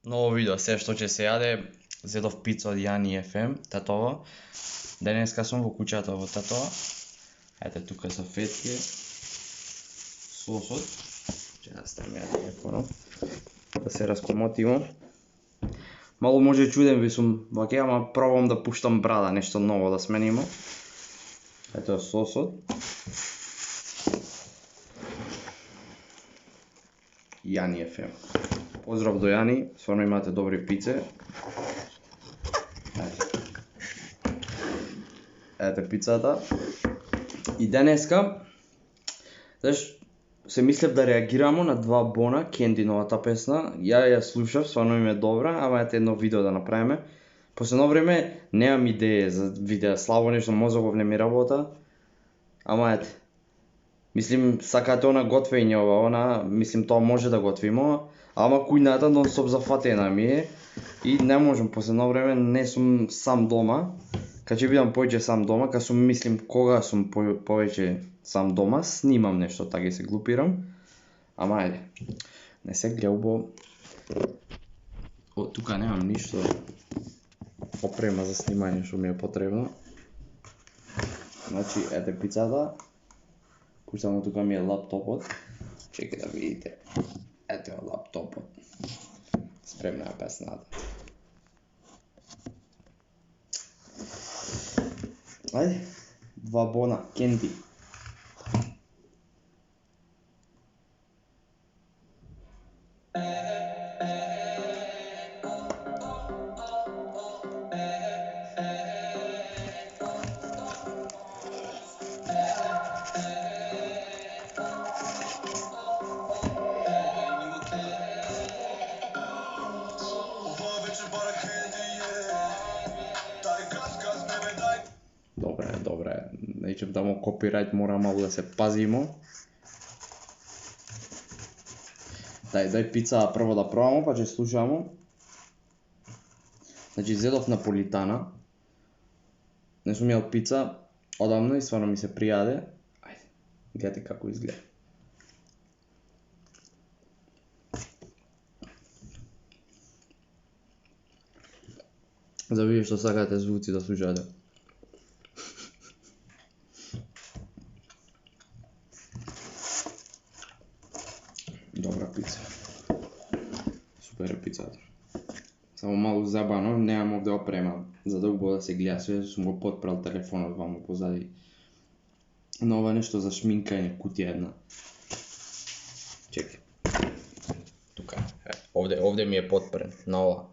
Ново видео, се што ќе се јаде, зедов пица од Јани FM, татово. Денеска сум во куќата во татово. Ете тука са фетки, сосот. Ќе наставим ја телефонот, да се раскомотимо. Мало може чуден ви сум ваќе, ама пробам да пуштам брада, нешто ново да сменимо. Ето сосот. Јани FM. Поздрав до Јани, стварно имате добри пице. Ете пицата. И денеска, знаеш, се мислев да реагирамо на Два Бона, Кенди новата песна. Ја слушав, стварно им е добра, ама ете едно видео да направиме. После едно време немам идеја за видео, слабо нешто, мозоков не ми работа. Ама ете. Мислим, сакате она готвење она, мислим тоа може да готвимо, ама кујната нон-стоп зафатена ми е и не можам, после едно време не сум сам дома. Кога ќе бидам повеќе сам дома, кога сум мислим кога сум повеќе сам дома, снимам нешто, така се глупирам. Ама ајде, не се глеубо. О, тука немам ништо опрема за снимање што ми е потребно. Значи, ете пицата. Само тука ми е лаптопот. Чекай да видите. Ето е лаптопот. Спремна е песната. Ајде. Два Бона, Кенди. Добре. Неќем да му копирајт, мора малку да се пазимо. Дај пица прво да пробамо, па ќе слушамо. Значи, зедов наполитана. Не сум јел пица одамна и стварно ми се пријаде. Ајде, гледате како изгледа. За вие што сакате звуци да слушате. Добра пица. Супер е пицата. Само малку забано, немам овде опрема за да убаво да се гледа све, сум го потпрал телефонот ваму позади. Но ова нешто за шминкање, кутија една. Чекај. Тука, овде ми е потпрен, на ова.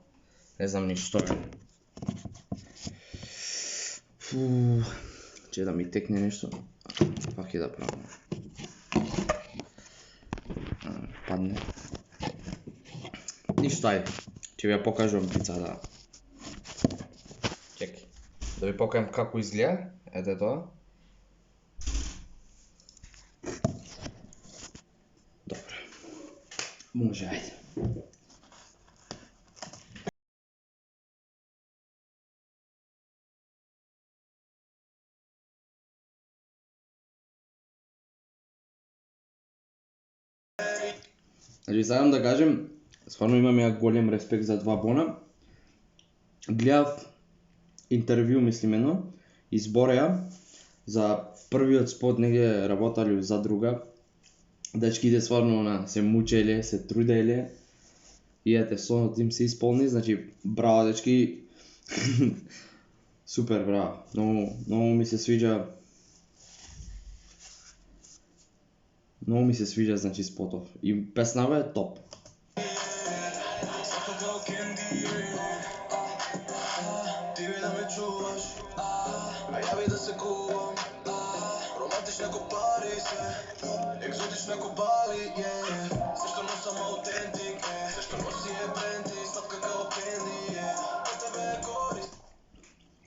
Не знам ни што е. Че да ми текне нешто. Пак ќе да правам. Падне. Ништо, ајде. Ќе ви ја покажувам пицата. Чекај. Да ви покажам како изгледа. Ете тоа. Добре. Може, ајде. Значи, сакам да кажем, стварно имам ја голем респект за Два Бона. Гледав интервју, мислим едно, избореа за првиот спот негде работале у задруга. Дечките стварно се мучеле, се труделе. И ете, сонот им се исполни, значи, браво дечки. Супер, браво. Многу ми се свиѓа. Многу ми се свиѓа, значи, спотов. И песнава е топ.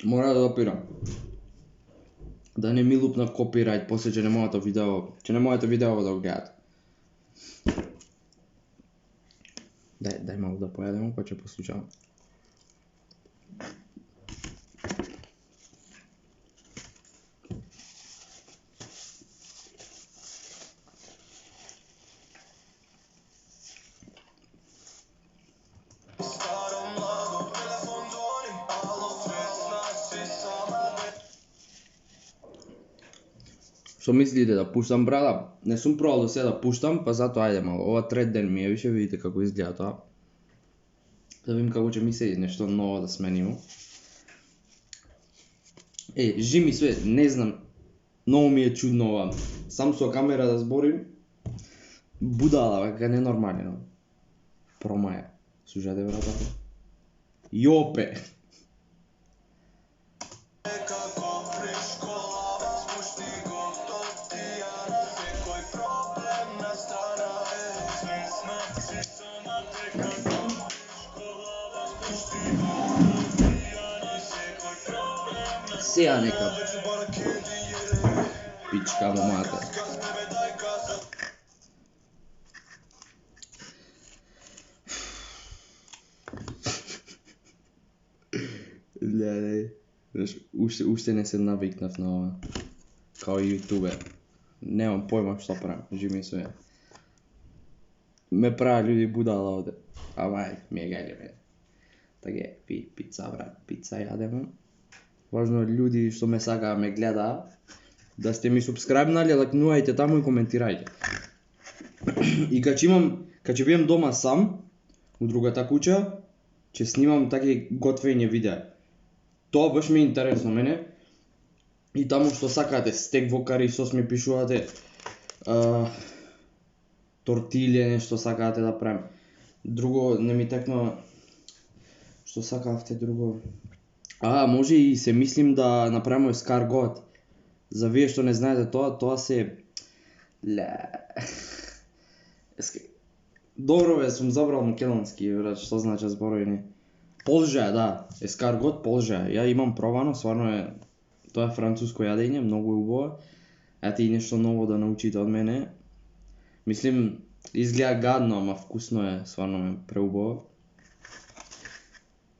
Мора да допирам. Да не ми лупна копирајт, после ќе не моето видео да го гледат. Дај малку да појадемо, па ќе послушам. Што мислите да пуштам брада? Не сум пробал до сега да пуштам, па затоа ајде мало. Ова трет ден ми е, више видите како изгледа тоа. Да видим како ќе ми се нешто ново да сменимо. Жими све, не знам. Многу ми е чудно ова. Сам со камера да зборим. Будала, дека ненормален. Промаја. Слушате брата? Јопе. Сеја нека пичка му мата. Леле, уште не се навикнав на ова. Као јутубер. Немам појма што правам, жими све. Ме прават луѓе будала овде. Ама ми е гајле мене. Така пица брат, пица јадемо. Важно е луѓе што ме сакаа ме гледаа да сте ми субскрајбнали, лајкнувајте таму и коментирајте. И кога ќе бидам дома сам у другата куќа, ќе снимам таки готвење видеа. Тоа баш ми е интересно мене. И таму што сакате, стек во кари сос ми пишувате, тортилје нешто сакате да правим. Друго не ми текнува што сакавте друго. Може и се мислим да направиме ескаргот. За вие што не знаете тоа се Добро бе, сум забрал македонски, брат, што значи зборови. Полжа, да, ескаргот полжа. Ја имам пробано, стварно е тоа е француско јадење, многу е убаво. Ете и нешто ново да научите од мене. Мислим, изгледа гадно, ама вкусно е, стварно е преубаво.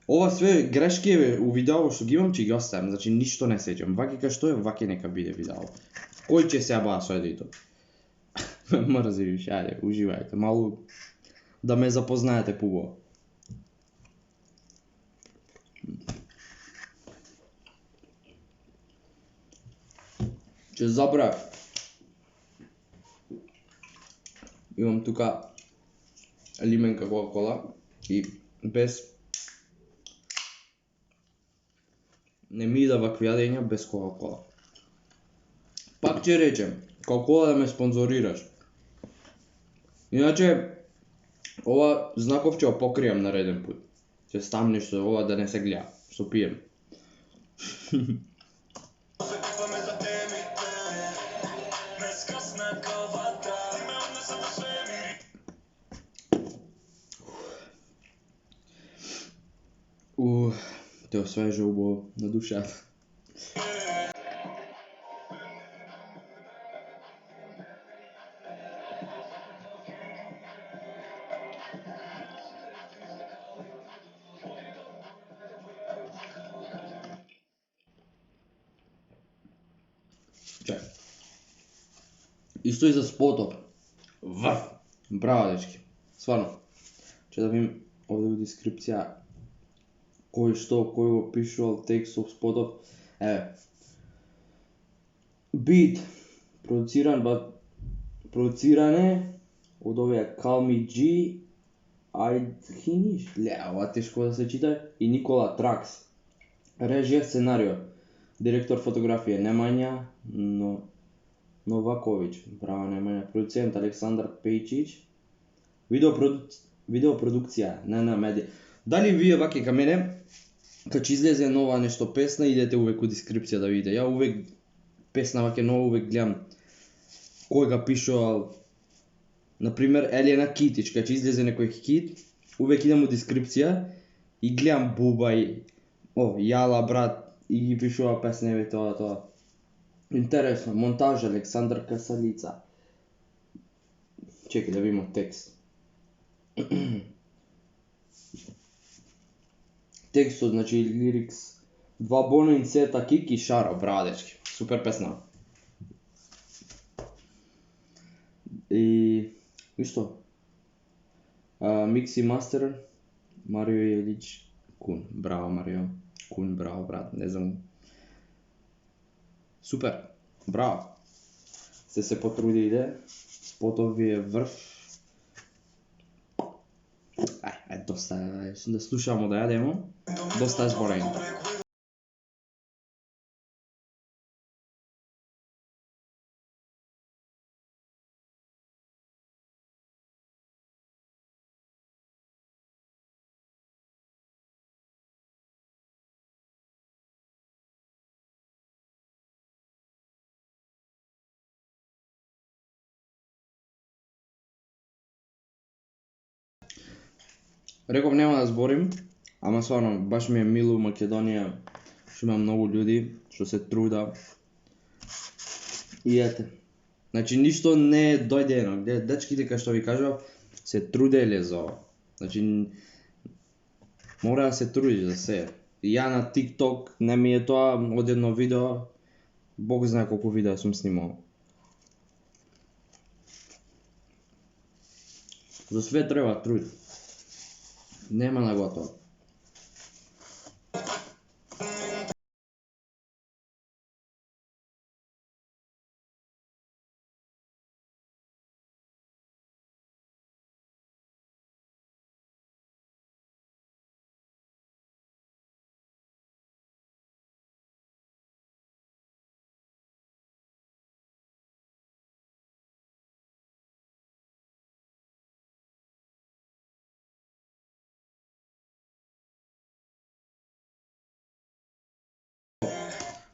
Ова све грешки е у видео што ги имам, ќе ги оставам, значи ништо не сеќам. Ваки кај што е, ваки нека биде видео. Кој ќе се баа со едитор? Мрзи више, ајде, уживајте, малу да ме запознаете побо. Ќе забравив. Имам тука лименка Кока-кола и без не ми иде вакви јадења без Кока-кола. Пак ќе речем, Кока-кола да ме спонзорираш. Иначе, ова знаков ќе покријам нареден пут. Ќе ставам нешто, ова да не се гледа, што пием. Те освежа убаво на душата. Исто и за спотот. Врв! Браво, дечки. Сварно. Че да видим овде у дескрипција кој го пишувал текстов спотот. Бит продуциране од овие Калми G Айдхиниш, ова тешко да се чита, и Никола Тракс. Режија, сценарио, директор фотографија Немања Новаковиќ, браво Немања, продуцент Александар Пејчиќ, видеопродукција Нена Медија. Дали вие ваки ка мене, кога ќе излезе нова нешто песна, идете увек у дескрипција да видите. Ја увек песна ваке нова, увек гледам кој га пишувал. Например, Елена Китич, кога ќе излезе некој хит, увек идам у дескрипција и гледам Буба и Јала брат и ги пишува песневи тоа. Интересно, монтажа Александар Касалица. Чекај да видиме текст. Текстот, значи лирикс. Два бона инсета кики шара, брадечки. Супер песна. И што? Микс и мастер Марио Јелич Кун. Браво Марио. Кун, браво брат, не знам. Супер. Браво. сте се потрудиле, спотов ви е врв. Доста, да слушамо да јадемо, доста е зборење. Реков нема да зборим, ама стварно баш ми е мило Македонија, што има многу луѓе што се труда. И ете. Значи ништо не е дојдено. Дечките кај што ви кажав се труделе за ова. Значи мора да се трудиш за се. Ја на TikTok не ми е тоа од едно видео, Бог знае колку видеа сум снимал. За све треба труд. Нема на готово.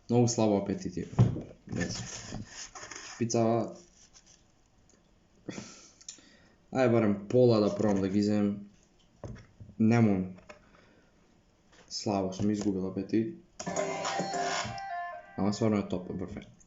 Многу слабо апетити. Пица. Ајде барем пола да пробам да ги земам. Немам. Слабо сум изгубил апетит. Ама стварно е топ, перфект.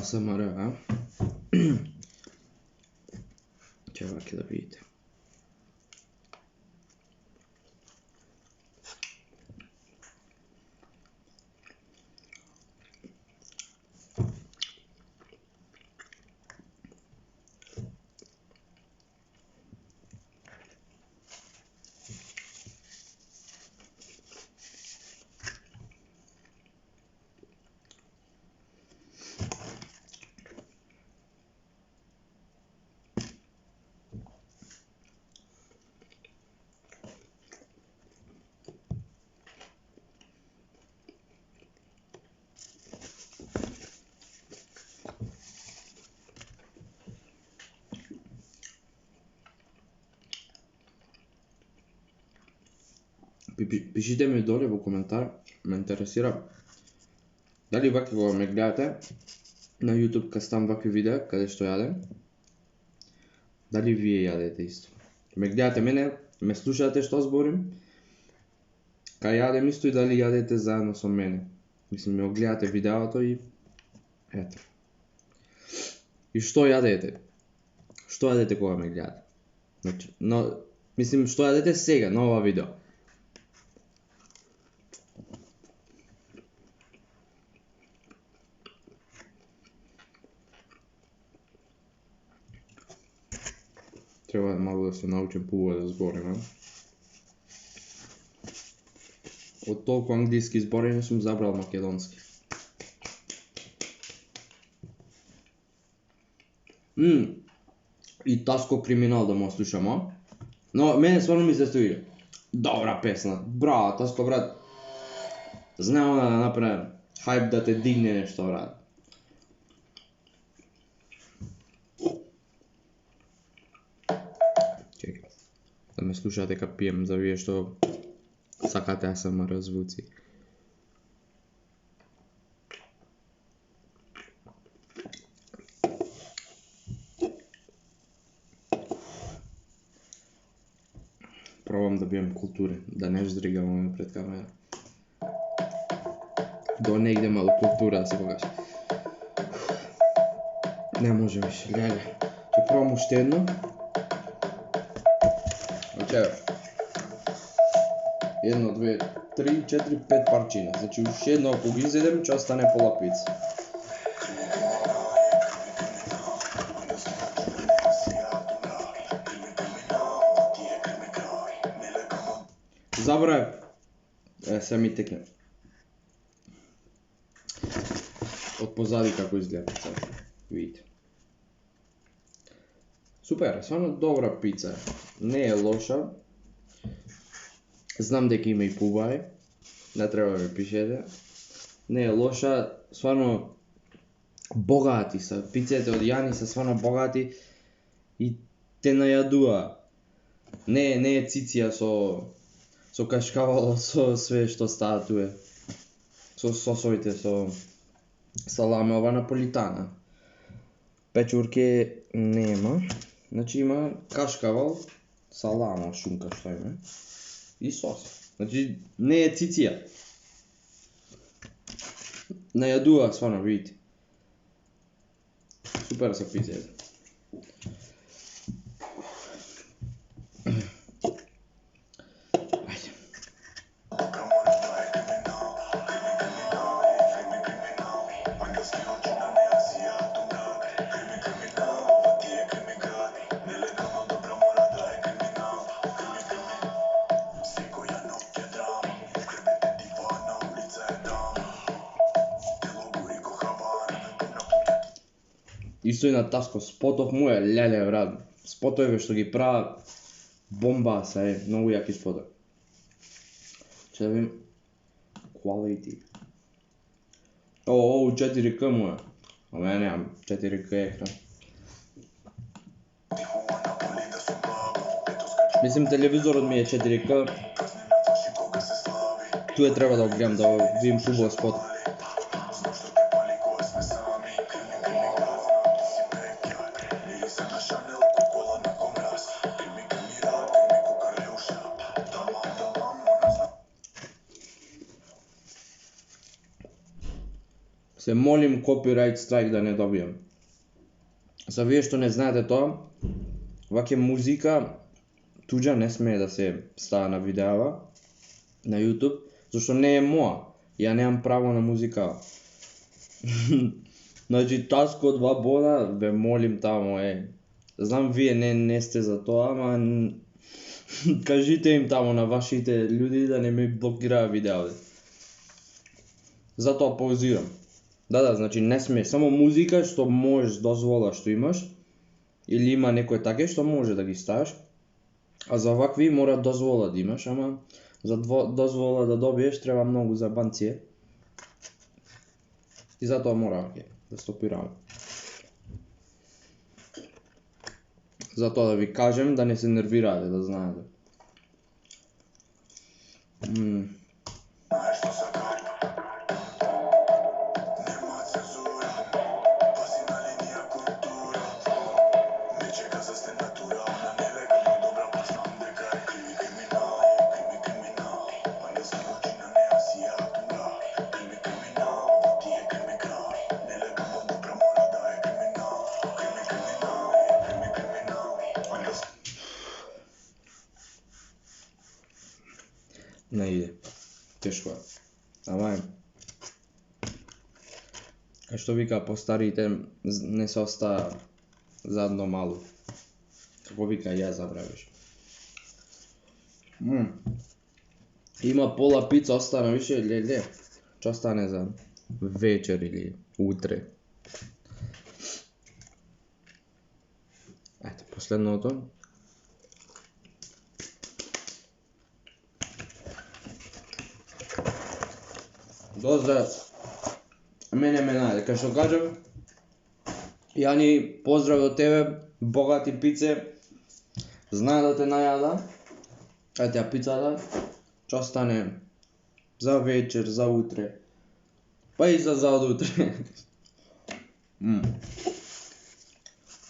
ASMR, а? Чекајте да видите. Пишите ми доле во коментар, ме интересира дали вака кога ме гледате на YouTube кај ставам вакви видеа каде што јадем, дали вие јадете исто. Ме гледате мене, ме слушате што зборим, кај јадем исто и дали јадете заедно со мене. Мислим, ме гледате видеото и ето. И што јадете? Што јадете кога ме гледате? Значи, мислим, што јадете сега на ова видео? Треба малку да се научам поубаво да зборим, Од толку англиски зборење сум забрал македонски. И Таско Криминал да му слушам, Но мене стварно ми се свиѓа. Добра песна. Браво, Таско, брат. Знаеме да направи хајп да те дигне нешто, брат. Чекай. Да ме слушате дека пием за вие што сакате ASMR звуци. Пробам да бием културен, да не вздригаваме пред камера. До негде мало култура да се покаже. Не може више, леле. Ќе пробам уште едно. Очева. 1, 2, 3, 4, 5 парчиња. Значи уште едно ако ги изедем ќе остане пола пица. Забравив. Се ми текне. Од позади како изгледа пицата. Видите. Супер, стварно добра пица. Не е лоша. Знам дека има и побаи. Не треба да ми пишете. Не е лоша, стварно богати се. Пиците од Јани се стварно богати и те најадува. Не е циција со кашкавало, со све што става туе. Со сосовите, со саламе, ова наполитана. Печурке нема. Значи има кашкавал, салама, шунка што има и сос. Значи не е циција. Најадува стварно, видите. Супер се пиците. Исто и на Таско, спотов му е леле брат. Спотове што ги прават бомба се, многу јаки спотови. Ќе да видим quality. Оу 4K му е. Ама ја немам 4K екран. Мислим телевизорот ми е 4K. Туе треба да го гледам да видим хубаво спот. Се молим copyright strike да не добијам. За вие што не знаете тоа, ваќе музика туѓа не смее да се става на видеава на YouTube, зашто не е моја. Ја немам право на музика. Значи Таско 2 бона, ве молим тамо Знам вие не сте за тоа, ама кажите им тамо на вашите луѓе да не ми блокираат видеа. Затоа паузирам. Да, значи не сме, само музика што можеш дозвола што имаш, или има некој таке што може да ги ставиш, а за вакви мора дозвола да имаш, ама за дозвола да добиеш треба многу забанција. И затоа мора да стопираме. Затоа да ви кажем да не се нервирате, да знаете. Не иде. Тешко е. Ама што вика постарите не се остаа задно малу. Како вика ја забравиш. Има пола пица остана више, леле. Што остане за вечер или утре. Ето, последното. Дозда, мене ме најде, кај што кажам, Јани, поздрав до тебе, богати пице, знае да те најада, ајде ја пицата, ќе остане за вечер, за утре, па и за од утре.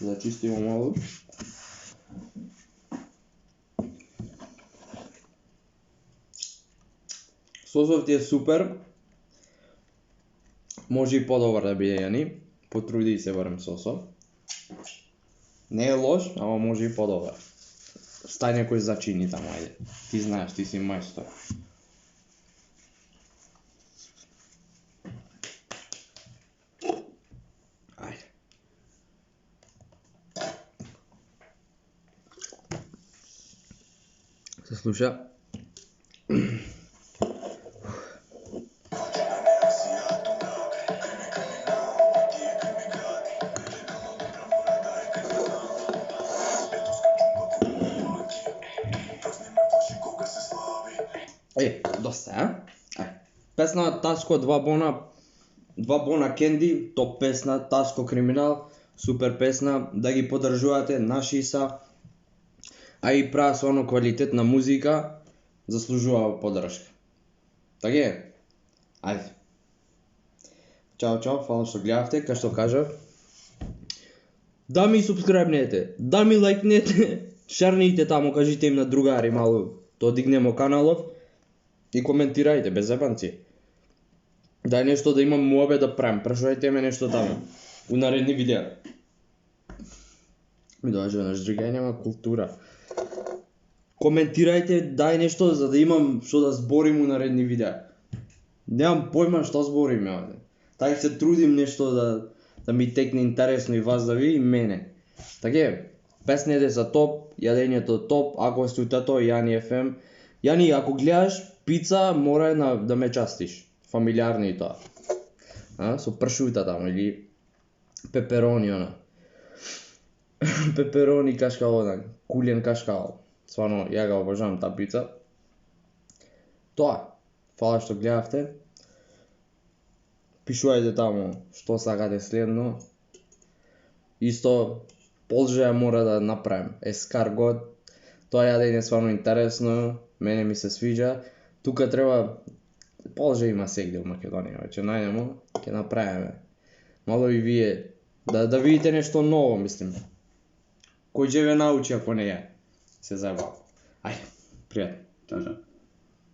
Зачистимо малку. Сосов ти е супер. Може и подобар да биде, Јани. Потруди се барем сосов. Не е лош, ама може и подобар. Стај некој зачини таму, ајде. Ти знаеш, ти си мајстор. Ајде. Се слуша. Доста, а? Песна Таско 2 бона Кенди, топ песна, Таско Криминал, супер песна, да ги поддржувате, наши са, а и прават со оно квалитетна музика, заслужува поддршка. Така е? Ајде. Чао, фала што гледавте, кај што кажав. Да ми субскрајбнете, да ми лајкнете, шерните таму, кажите им на другари малку, то дигнемо каналов. И коментирајте, без зебанци. Дај нешто да имам муабе да правим, прашувајте ме нешто таму. У наредни видеа. Ми доаѓа веднаш другај, нема култура. Коментирајте, дај нешто за да имам што да зборим у наредни видеа. Немам појма што зборим, јавате. Така се трудим нешто да ми текне интересно и вас да ви и мене. Така е, песните за топ, јадењето топ, ако сте тато, Јани FM. Јани, ако гледаш, пица мора да ме частиш. Фамилиарни и тоа. Со пршута таму или пеперони она. Пеперони кашкал одан, кулен кашкал. Свано, ја ga обожавам таа пица. Тоа. Фала што гледавте. Пишувајте таму што сакате следно. Исто полжеја мора да направим. Ескаргот. Тоа јадење свано интересно. Мене ми се свиѓа. Тука треба полже има сегде у Македонија, веќе најдемо, ќе направиме. Мало и вие да видите нешто ново, мислим. Кој ќе ве научи ако не ја се заебав. Ајде, пријатно. Чао.